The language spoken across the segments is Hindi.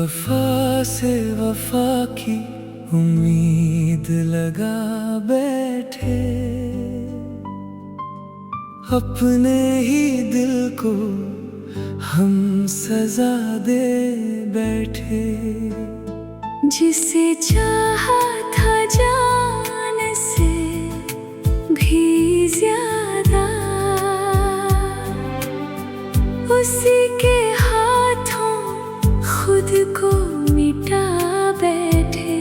बेवफा से वफा की उम्मीद लगा बैठे, अपने ही दिल को हम सजा दे बैठे। जिसे चाहा था जान से भी ज्यादा, उसी के हाथों खुद को मिटा बैठे।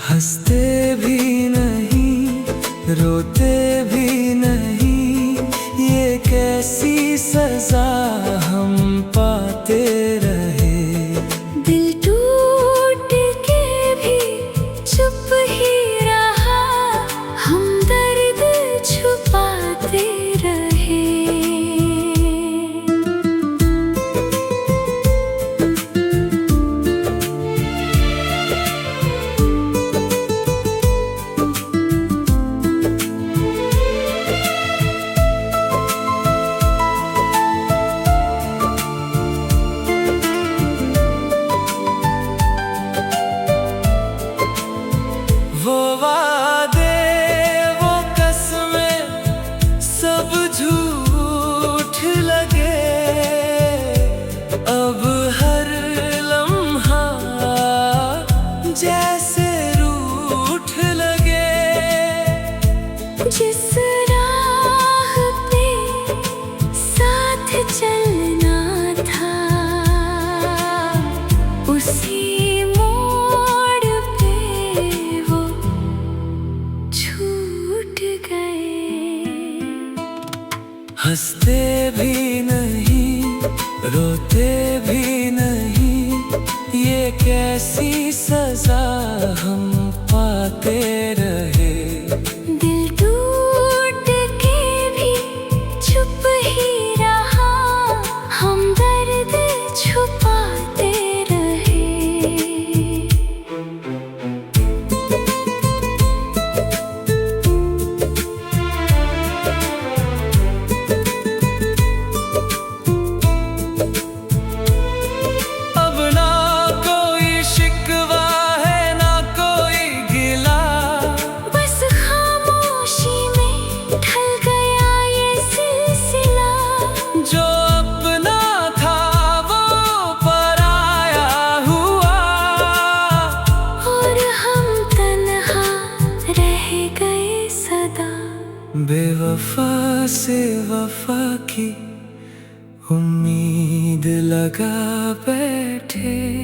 हंसते भी नहीं, रोते भी नहीं, ये कैसी सजा हम पाते रहे। दिल टूट के भी चुप ही रहा, हम दर्द छुपाते रहे। वो वादे, वो कसमें सब झूठ लगे, अब हर लम्हा जैसे रूठ लगे। जिस राह पे साथ चलना था, उसी मोड़ पे वो छूट गए। हंसते भी नहीं, रोते भी नहीं, ये कैसी सजा हम पाते रहे। दिल टूट के भी चुप ही रहा, हम दर्द छुपाते रहे। अब ना कोई शिकवा है, ना कोई गिला, बस खामोशी में ढल गया ये सिलसिला। जो अपना था वो पराया हुआ, और हम तन्हा रह गए सदा। बेवफा से वफा की उम्मीद लगा बैठे।